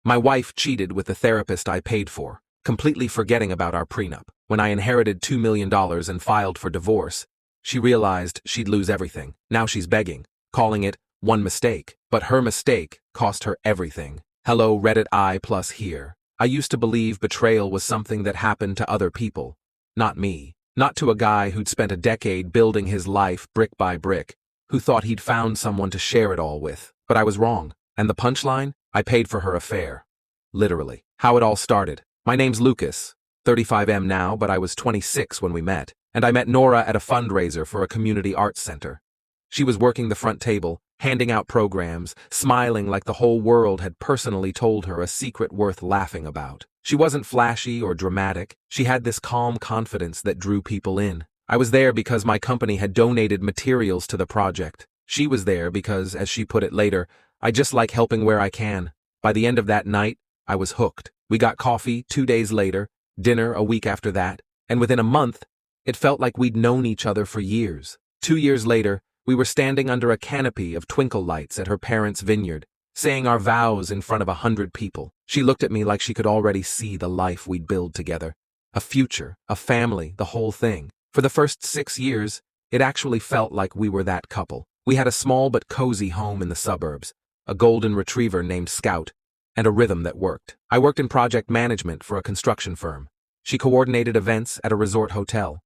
My wife cheated with the therapist I paid for, completely forgetting about our prenup. When I inherited $2 million and filed for divorce, she realized she'd lose everything. Now she's begging, calling it one mistake. But her mistake cost her everything. Hello, Reddit I plus here. I used to believe betrayal was something that happened to other people, not me. Not to a guy who'd spent a decade building his life brick by brick, who thought he'd found someone to share it all with. But I was wrong. And the punchline? I paid for her affair. Literally. How it all started. My name's Lucas, 35M now, but I was 26 when we met. And I met Nora at a fundraiser for a community arts center. She was working the front table, handing out programs, smiling like the whole world had personally told her a secret worth laughing about. She wasn't flashy or dramatic. She had this calm confidence that drew people in. I was there because my company had donated materials to the project. She was there because, as she put it later, I just like helping where I can. By the end of that night, I was hooked. We got coffee 2 days later, dinner a week after that, and within a month, it felt like we'd known each other for years. 2 years later, we were standing under a canopy of twinkle lights at her parents' vineyard, saying our vows in front of 100 people. She looked at me like she could already see the life we'd build together. A future, a family, the whole thing. For the first 6 years, it actually felt like we were that couple. We had a small but cozy home in the suburbs, a golden retriever named Scout, and a rhythm that worked. I worked in project management for a construction firm. She coordinated events at a resort hotel.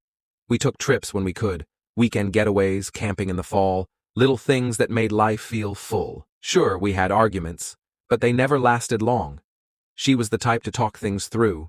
We took trips when we could, weekend getaways, camping in the fall, little things that made life feel full. Sure, we had arguments, but they never lasted long. She was the type to talk things through,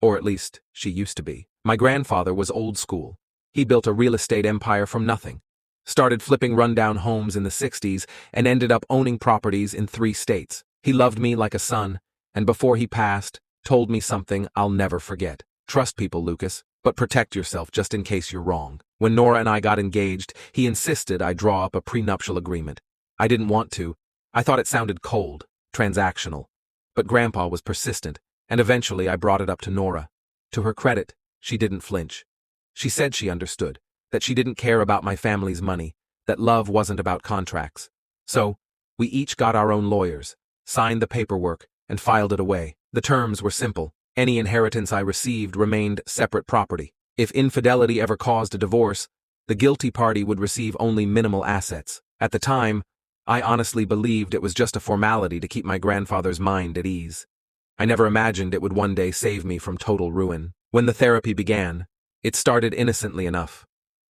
or at least she used to be. My grandfather was old school. He built a real estate empire from nothing, started flipping rundown homes in the 60s, and ended up owning properties in 3 states. He loved me like a son, and before he passed, told me something I'll never forget. Trust people, Lucas, but protect yourself just in case you're wrong. When Nora and I got engaged, he insisted I draw up a prenuptial agreement. I didn't want to. I thought it sounded cold, transactional. But Grandpa was persistent, and eventually I brought it up to Nora. To her credit, she didn't flinch. She said she understood, that she didn't care about my family's money, that love wasn't about contracts. So, we each got our own lawyers, signed the paperwork, and filed it away. The terms were simple. Any inheritance I received remained separate property. If infidelity ever caused a divorce, the guilty party would receive only minimal assets. At the time, I honestly believed it was just a formality to keep my grandfather's mind at ease. I never imagined it would one day save me from total ruin. When the therapy began, it started innocently enough.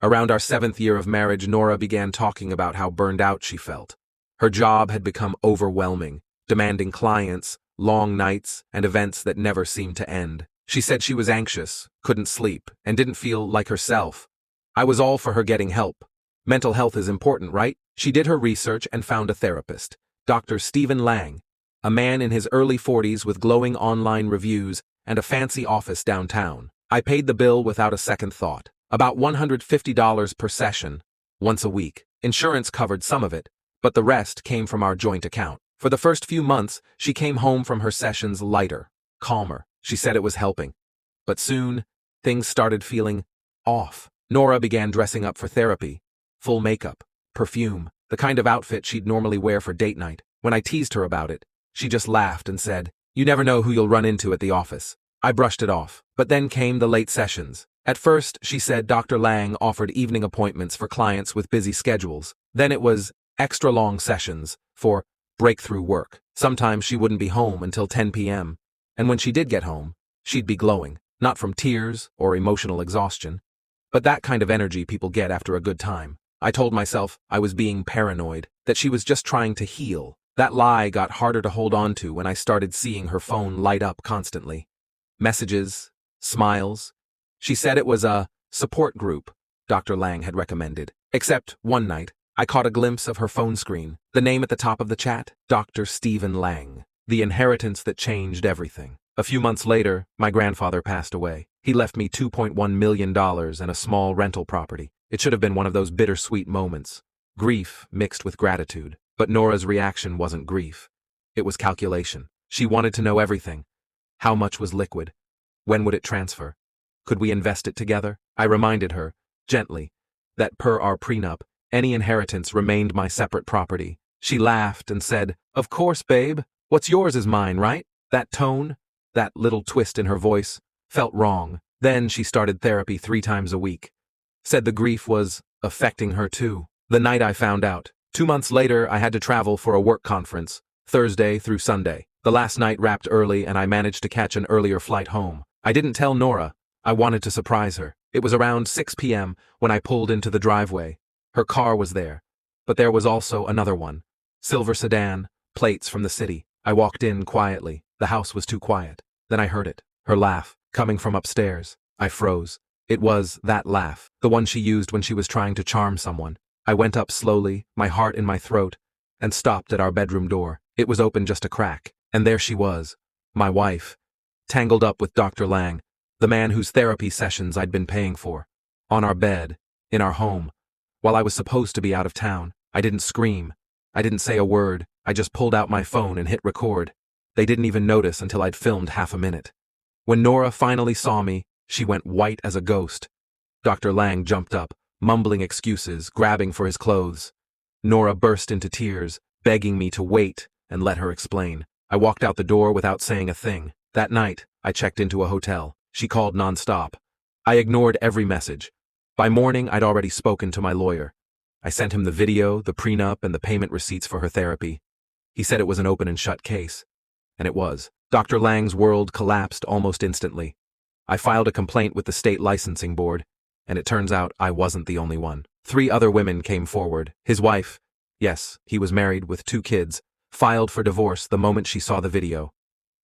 Around our 7th year of marriage, Nora began talking about how burned out she felt. Her job had become overwhelming, demanding clients, long nights, and events that never seemed to end. She said she was anxious, couldn't sleep, and didn't feel like herself. I was all for her getting help. Mental health is important, right? She did her research and found a therapist, Dr. Stephen Lang, a man in his early 40s with glowing online reviews and a fancy office downtown. I paid the bill without a second thought. About $150 per session, once a week. Insurance covered some of it, but the rest came from our joint account. For the first few months, she came home from her sessions lighter, calmer. She said it was helping. But soon, things started feeling off. Nora began dressing up for therapy. Full makeup, perfume, the kind of outfit she'd normally wear for date night. When I teased her about it, she just laughed and said, "You never know who you'll run into at the office." I brushed it off. But then came the late sessions. At first, she said Dr. Lang offered evening appointments for clients with busy schedules. Then it was extra long sessions for breakthrough work. Sometimes she wouldn't be home until 10 p.m. And when she did get home, she'd be glowing, not from tears or emotional exhaustion, but that kind of energy people get after a good time. I told myself I was being paranoid, that she was just trying to heal. That lie got harder to hold on to when I started seeing her phone light up constantly. Messages, smiles. She said it was a support group Dr. Lang had recommended. Except one night, I caught a glimpse of her phone screen. The name at the top of the chat, Dr. Stephen Lang. The inheritance that changed everything. A few months later, my grandfather passed away. He left me $2.1 million and a small rental property. It should have been one of those bittersweet moments. Grief mixed with gratitude. But Nora's reaction wasn't grief. It was calculation. She wanted to know everything. How much was liquid? When would it transfer? Could we invest it together? I reminded her, gently, that per our prenup, any inheritance remained my separate property. She laughed and said, "Of course, babe. What's yours is mine, right? That tone, that little twist in her voice, felt wrong. Then she started therapy 3 times a week. Said the grief was affecting her too. The night I found out. 2 months later, I had to travel for a work conference, Thursday through Sunday. The last night wrapped early and I managed to catch an earlier flight home. I didn't tell Nora. I wanted to surprise her. It was around 6 p.m. when I pulled into the driveway. Her car was there, but there was also another one. Silver sedan, plates from the city. I walked in quietly. The house was too quiet. Then I heard it. Her laugh, coming from upstairs. I froze. It was that laugh, the one she used when she was trying to charm someone. I went up slowly, my heart in my throat, and stopped at our bedroom door. It was open just a crack, and there she was, my wife, tangled up with Dr. Lang, the man whose therapy sessions I'd been paying for. On our bed, in our home. While I was supposed to be out of town, I didn't scream. I didn't say a word. I just pulled out my phone and hit record. They didn't even notice until I'd filmed half a minute. When Nora finally saw me, she went white as a ghost. Dr. Lang jumped up, mumbling excuses, grabbing for his clothes. Nora burst into tears, begging me to wait and let her explain. I walked out the door without saying a thing. That night, I checked into a hotel. She called nonstop. I ignored every message. By morning, I'd already spoken to my lawyer. I sent him the video, the prenup, and the payment receipts for her therapy. He said it was an open and shut case. And it was. Dr. Lang's world collapsed almost instantly. I filed a complaint with the state licensing board, and it turns out I wasn't the only one. 3 other women came forward. His wife, yes, he was married with 2 kids, filed for divorce the moment she saw the video.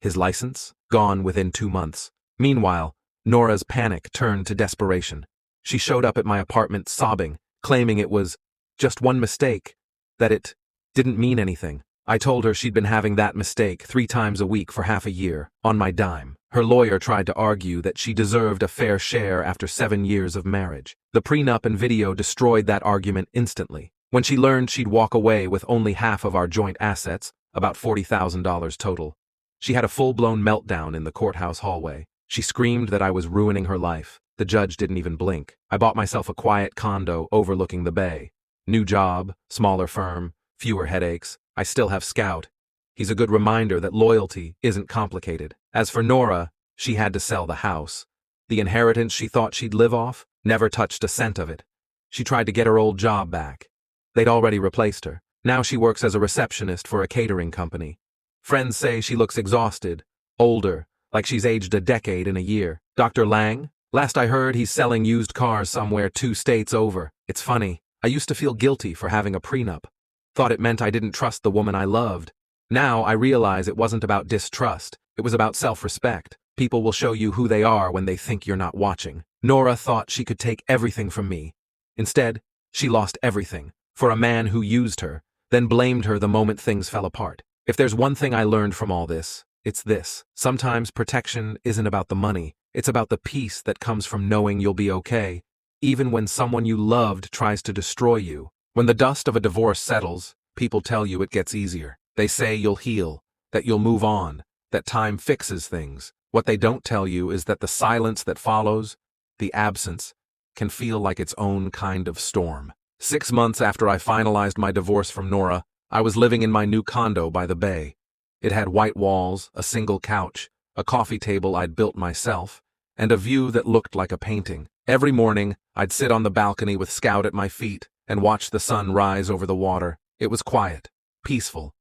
His license? Gone within 2 months. Meanwhile, Nora's panic turned to desperation. She showed up at my apartment sobbing, claiming it was just one mistake, that it didn't mean anything. I told her she'd been having that mistake 3 times a week for half a year, on my dime. Her lawyer tried to argue that she deserved a fair share after 7 years of marriage. The prenup and video destroyed that argument instantly. When she learned she'd walk away with only half of our joint assets, about $40,000 total, she had a full-blown meltdown in the courthouse hallway. She screamed that I was ruining her life. The judge didn't even blink. I bought myself a quiet condo overlooking the bay. New job, smaller firm, fewer headaches. I still have Scout. He's a good reminder that loyalty isn't complicated. As for Nora, she had to sell the house. The inheritance she thought she'd live off, never touched a cent of it. She tried to get her old job back. They'd already replaced her. Now she works as a receptionist for a catering company. Friends say she looks exhausted, older, like she's aged a decade in a year. Dr. Lang? Last I heard, he's selling used cars somewhere 2 states over. It's funny. I used to feel guilty for having a prenup. Thought it meant I didn't trust the woman I loved. Now I realize it wasn't about distrust. It was about self-respect. People will show you who they are when they think you're not watching. Nora thought she could take everything from me. Instead, she lost everything for a man who used her, then blamed her the moment things fell apart. If there's one thing I learned from all this, it's this. Sometimes protection isn't about the money. It's about the peace that comes from knowing you'll be okay, even when someone you loved tries to destroy you. When the dust of a divorce settles, people tell you it gets easier. They say you'll heal, that you'll move on, that time fixes things. What they don't tell you is that the silence that follows, the absence, can feel like its own kind of storm. 6 months after I finalized my divorce from Nora, I was living in my new condo by the bay. It had white walls, a single couch, a coffee table I'd built myself, and a view that looked like a painting. Every morning, I'd sit on the balcony with Scout at my feet and watch the sun rise over the water. It was quiet, peaceful,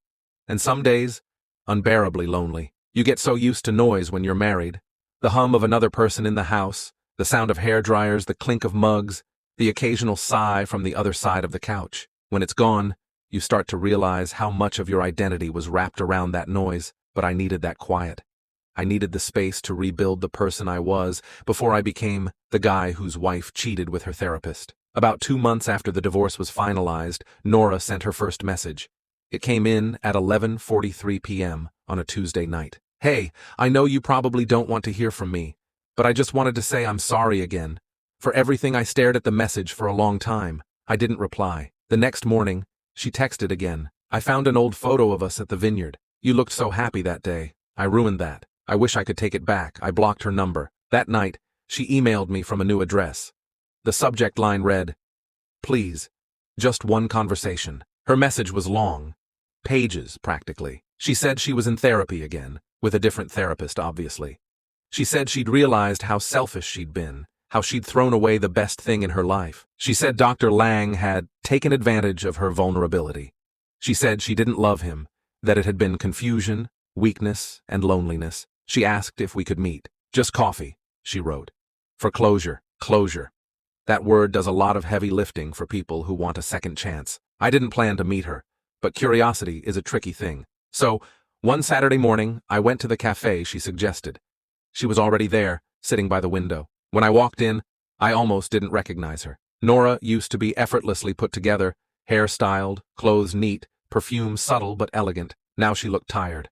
and some days, unbearably lonely. You get so used to noise when you're married. The hum of another person in the house, the sound of hair dryers, the clink of mugs, the occasional sigh from the other side of the couch. When it's gone, you start to realize how much of your identity was wrapped around that noise, but I needed that quiet. I needed the space to rebuild the person I was before I became the guy whose wife cheated with her therapist. About 2 months after the divorce was finalized, Nora sent her first message. It came in at 11:43 p.m. on a Tuesday night. Hey, I know you probably don't want to hear from me, but I just wanted to say I'm sorry again. For everything, I stared at the message for a long time. I didn't reply. The next morning, she texted again. I found an old photo of us at the vineyard. You looked so happy that day. I ruined that. I wish I could take it back. I blocked her number. That night, she emailed me from a new address. The subject line read, "Please, just one conversation." Her message was long. Pages, practically. She said she was in therapy again, with a different therapist, obviously. She said she'd realized how selfish she'd been, how she'd thrown away the best thing in her life. She said Dr. Lang had taken advantage of her vulnerability. She said she didn't love him, that it had been confusion, weakness, and loneliness. She asked if we could meet. Just coffee, she wrote. For closure. Closure. That word does a lot of heavy lifting for people who want a second chance. I didn't plan to meet her, but curiosity is a tricky thing. So, one Saturday morning, I went to the cafe she suggested. She was already there, sitting by the window. When I walked in, I almost didn't recognize her. Nora used to be effortlessly put together, hair styled, clothes neat, perfume subtle but elegant. Now she looked tired.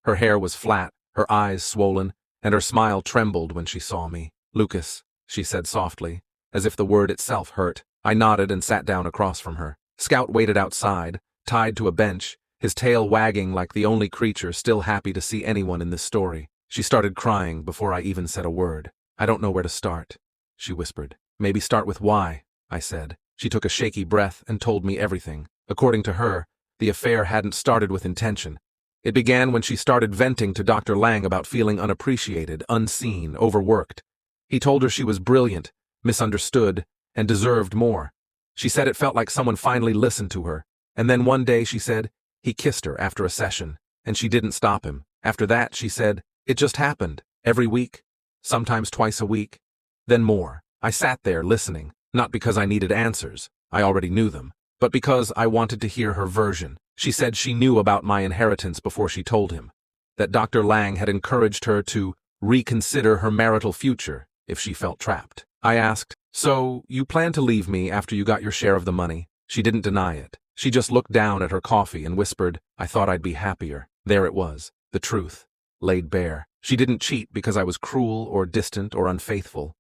Her hair was flat, her eyes swollen, and her smile trembled when she saw me. "Lucas," she said softly, as if the word itself hurt. I nodded and sat down across from her. Scout waited outside, tied to a bench, his tail wagging like the only creature still happy to see anyone in this story. She started crying before I even said a word. "I don't know where to start," she whispered. "Maybe start with why," I said. She took a shaky breath and told me everything. According to her, the affair hadn't started with intention. It began when she started venting to Dr. Lang about feeling unappreciated, unseen, overworked. He told her she was brilliant, misunderstood, and deserved more. She said it felt like someone finally listened to her. And then one day, she said, he kissed her after a session, and she didn't stop him. After that, she said, it just happened. Every week, sometimes twice a week, then more. I sat there listening, not because I needed answers, I already knew them, but because I wanted to hear her version. She said she knew about my inheritance before she told him, that Dr. Lang had encouraged her to reconsider her marital future if she felt trapped. I asked, "So, you plan to leave me after you got your share of the money?" She didn't deny it. She just looked down at her coffee and whispered, "I thought I'd be happier." There it was, the truth, laid bare. She didn't cheat because I was cruel or distant or unfaithful.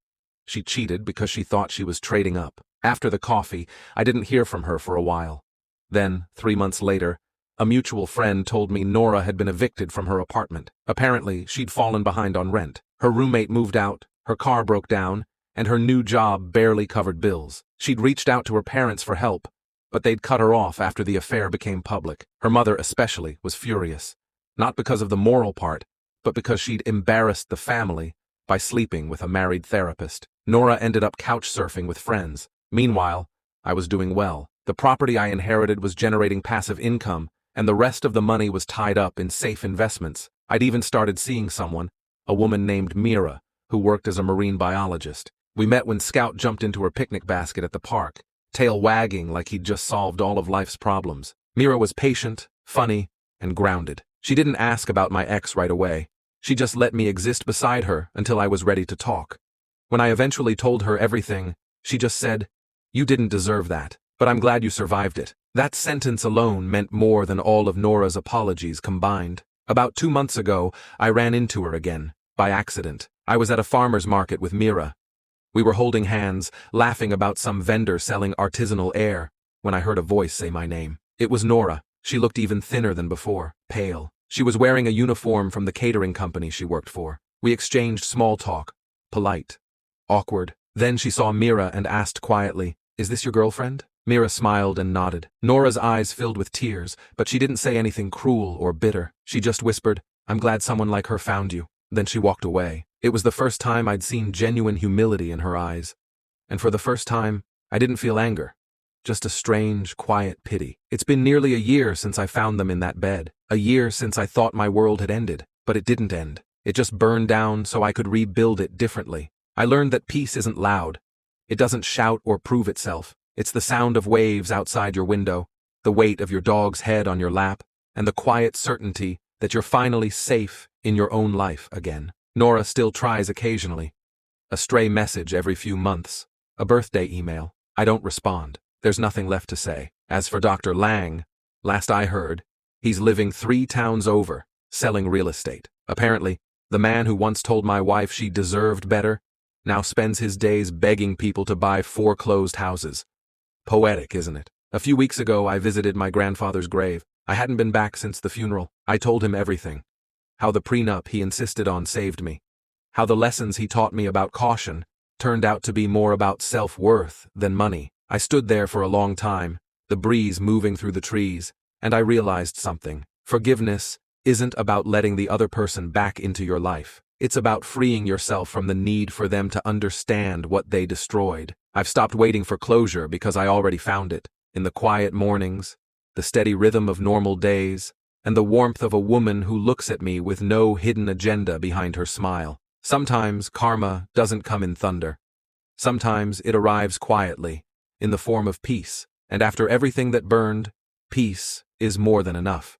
She cheated because she thought she was trading up. After the coffee, I didn't hear from her for a while. Then, 3 months later, a mutual friend told me Nora had been evicted from her apartment. Apparently, she'd fallen behind on rent. Her roommate moved out, her car broke down, and her new job barely covered bills. She'd reached out to her parents for help, but they'd cut her off after the affair became public. Her mother especially was furious, not because of the moral part, but because she'd embarrassed the family by sleeping with a married therapist. Nora ended up couch surfing with friends. Meanwhile, I was doing well. The property I inherited was generating passive income, and the rest of the money was tied up in safe investments. I'd even started seeing someone, a woman named Mira, who worked as a marine biologist. We met when Scout jumped into her picnic basket at the park, tail wagging like he'd just solved all of life's problems. Mira was patient, funny, and grounded. She didn't ask about my ex right away. She just let me exist beside her until I was ready to talk. When I eventually told her everything, she just said, "You didn't deserve that, but I'm glad you survived it." That sentence alone meant more than all of Nora's apologies combined. About 2 months ago, I ran into her again, by accident. I was at a farmer's market with Mira. We were holding hands, laughing about some vendor selling artisanal air, when I heard a voice say my name. It was Nora. She looked even thinner than before, pale. She was wearing a uniform from the catering company she worked for. We exchanged small talk, polite, awkward. Then she saw Mira and asked quietly, "Is this your girlfriend?" Mira smiled and nodded. Nora's eyes filled with tears, but she didn't say anything cruel or bitter. She just whispered, "I'm glad someone like her found you." Then she walked away. It was the first time I'd seen genuine humility in her eyes. And for the first time, I didn't feel anger. Just a strange, quiet pity. It's been nearly a year since I found them in that bed. A year since I thought my world had ended. But it didn't end. It just burned down so I could rebuild it differently. I learned that peace isn't loud. It doesn't shout or prove itself. It's the sound of waves outside your window, the weight of your dog's head on your lap, and the quiet certainty that you're finally safe in your own life again. Nora still tries occasionally. A stray message every few months. A birthday email. I don't respond. There's nothing left to say. As for Dr. Lang, last I heard, he's living 3 towns over, selling real estate. Apparently, the man who once told my wife she deserved better now spends his days begging people to buy foreclosed houses. Poetic, isn't it? A few weeks ago, I visited my grandfather's grave. I hadn't been back since the funeral. I told him everything. How the prenup he insisted on saved me. How the lessons he taught me about caution turned out to be more about self-worth than money. I stood there for a long time, the breeze moving through the trees, and I realized something. Forgiveness isn't about letting the other person back into your life. It's about freeing yourself from the need for them to understand what they destroyed. I've stopped waiting for closure because I already found it. In the quiet mornings, the steady rhythm of normal days, and the warmth of a woman who looks at me with no hidden agenda behind her smile. Sometimes karma doesn't come in thunder. Sometimes it arrives quietly, in the form of peace. And after everything that burned, peace is more than enough.